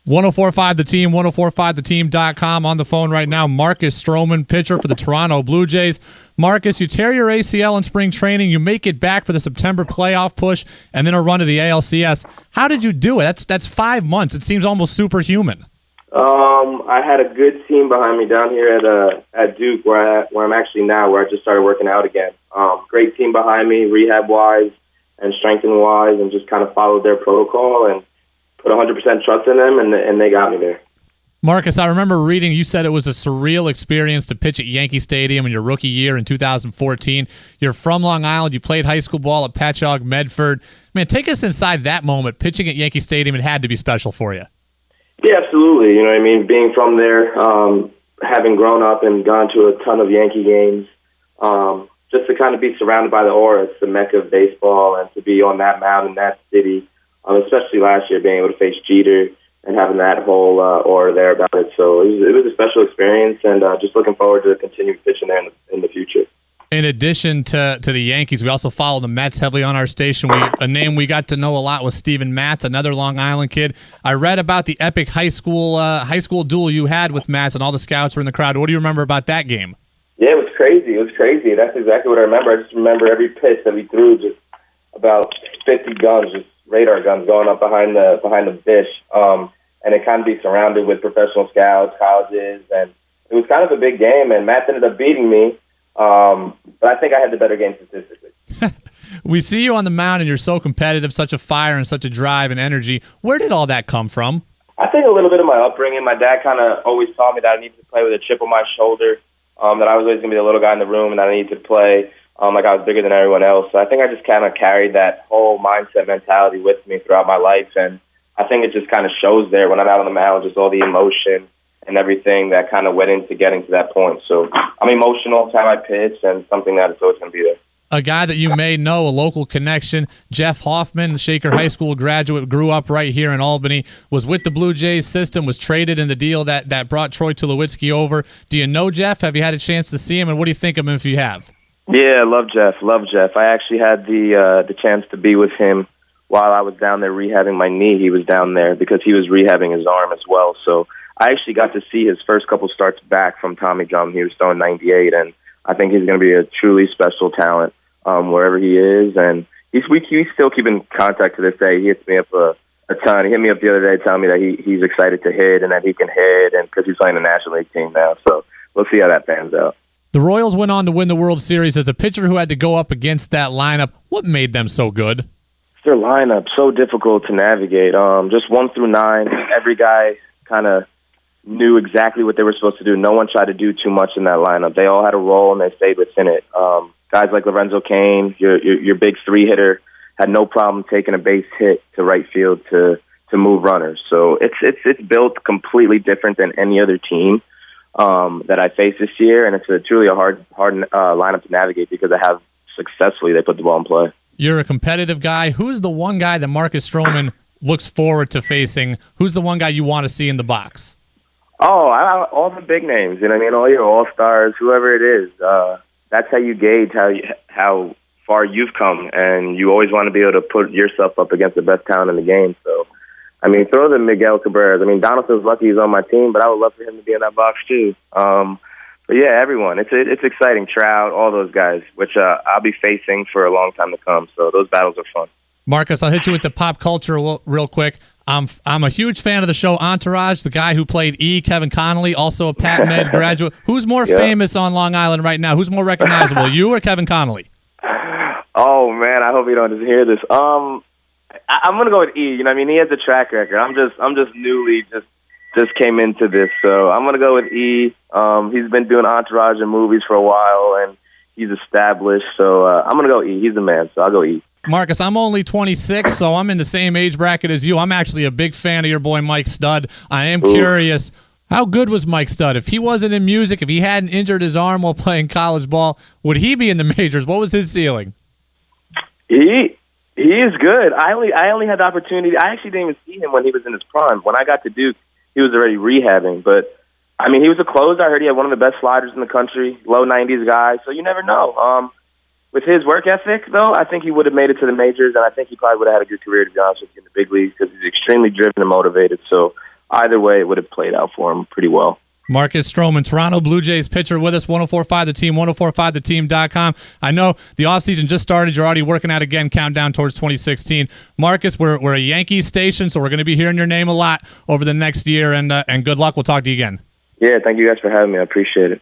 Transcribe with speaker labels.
Speaker 1: 1045 The Team, 1045theteam.com. On the phone right now, Marcus Stroman, pitcher for the Toronto Blue Jays. Marcus, you tear your ACL in spring training. You make it back for the September playoff push and then a run to the ALCS. How did you do it? That's 5 months. It seems almost superhuman.
Speaker 2: I had a good team behind me down here at Duke, where I'm actually now, where I just started working out again. Great team behind me, rehab-wise and strengthening-wise, and just kind of followed their protocol and put 100% trust in them, and they got me there.
Speaker 1: Marcus, I remember reading you said it was a surreal experience to pitch at Yankee Stadium in your rookie year in 2014. You're from Long Island. You played high school ball at Patchogue, Medford. Man, take us inside that moment. Pitching at Yankee Stadium, it had to be special for you.
Speaker 2: Yeah, absolutely. You know what I mean? Being from there, having grown up and gone to a ton of Yankee games, just to kind of be surrounded by the aura. It's the mecca of baseball, and to be on that mound in that city, especially last year, being able to face Jeter and having that whole aura there about it. So it was a special experience, and just looking forward to continuing pitching there in the future.
Speaker 1: In addition to the Yankees, we also follow the Mets heavily on our station. A name we got to know a lot was Steven Matz, another Long Island kid. I read about the epic high school duel you had with Matz, and all the scouts were in the crowd. What do you remember about that game?
Speaker 2: Yeah, it was crazy. That's exactly what I remember. I just remember every pitch that we threw, just about 50 guns, just radar guns going up behind the dish. And it kind of be surrounded with professional scouts, colleges, and it was kind of a big game. And Matt ended up beating me. But I think I had the better game statistically.
Speaker 1: We see you on the mound, and you're so competitive, such a fire and such a drive and energy. Where did all that come from?
Speaker 2: I think a little bit of my upbringing. My dad kind of always taught me that I needed to play with a chip on my shoulder, that I was always going to be the little guy in the room, and that I needed to play like I was bigger than everyone else. So I think I just kind of carried that whole mindset mentality with me throughout my life, and I think it just kind of shows there when I'm out on the mound, just all the emotion and everything that kind of went into getting to that point. So I'm emotional every time I pitch, and something that is always going to be there.
Speaker 1: A guy that you may know, a local connection, Jeff Hoffman, Shaker High School graduate, grew up right here in Albany, was with the Blue Jays system, was traded in the deal that brought Troy Tulowitzki over. Do you know Jeff? Have you had a chance to see him, and what do you think of him if you have?
Speaker 2: Yeah, love Jeff. I actually had the chance to be with him while I was down there rehabbing my knee. He was down there because he was rehabbing his arm as well. So I actually got to see his first couple starts back from Tommy John. He was throwing 98, and I think he's going to be a truly special talent wherever he is. And we still keep in contact to this day. He hits me up a ton. He hit me up the other day telling me that he's excited to hit and that he can hit, and because he's playing the National League team now. So we'll see how that pans out.
Speaker 1: The Royals went on to win the World Series. As a pitcher who had to go up against that lineup, what made them so good?
Speaker 2: Their lineup so difficult to navigate. Just 1 through 9, every guy kind of knew exactly what they were supposed to do. No one tried to do too much in that lineup. They all had a role and they stayed within it. Guys like Lorenzo Cain, your big 3-hitter, had no problem taking a base hit to right field to move runners. So it's built completely different than any other team that I faced this year, and it's truly a hard lineup to navigate because of how successfully they put the ball in play. You're
Speaker 1: a competitive guy. Who's the one guy that Marcus Stroman looks forward to facing? Who's the one guy you want to see in the box?
Speaker 2: Oh, all the big names. You know what I mean? All your all-stars, whoever it is. That's how you gauge how far you've come, and you always want to be able to put yourself up against the best talent in the game. So, I mean, throw the Miguel Cabrera's. I mean, Donaldson's lucky he's on my team, but I would love for him to be in that box too. But yeah, everyone. It's exciting. Trout, all those guys, which I'll be facing for a long time to come. So those battles are fun.
Speaker 1: Marcus, I'll hit you with the pop culture real quick. I'm a huge fan of the show Entourage. The guy who played E, Kevin Connolly, also a Pat Med graduate. Who's more famous on Long Island right now? Who's more recognizable, you or Kevin Connolly?
Speaker 2: Oh man, I hope you don't just hear this. I'm gonna go with E. You know, what I mean, he has a track record. I'm just newly just came into this, so I'm gonna go with E. He's been doing Entourage and movies for a while, and he's established. So I'm gonna go E. He's the man, so I'll go E.
Speaker 1: Marcus, I'm only 26, so I'm in the same age bracket as you. I'm actually a big fan of your boy Mike Stud. I am curious, how good was Mike Stud? If he wasn't in music, if he hadn't injured his arm while playing college ball, would he be in the majors? What was his ceiling?
Speaker 2: He is good. I only had the opportunity. I actually didn't even see him when he was in his prime. When I got to Duke, he was already rehabbing. But, I mean, he was a closer. I heard he had one of the best sliders in the country, low 90s guy, so you never know. With his work ethic, though, I think he would have made it to the majors, and I think he probably would have had a good career, to be honest with you, in the big leagues, because he's extremely driven and motivated. So either way, it would have played out for him pretty well.
Speaker 1: Marcus Stroman, Toronto Blue Jays pitcher with us, 104.5 The Team, 104.5theteam.com. I know the offseason just started. You're already working out again, countdown towards 2016. Marcus, we're a Yankees station, so we're going to be hearing your name a lot over the next year, and good luck. We'll talk to you again.
Speaker 2: Yeah, thank you guys for having me. I appreciate it.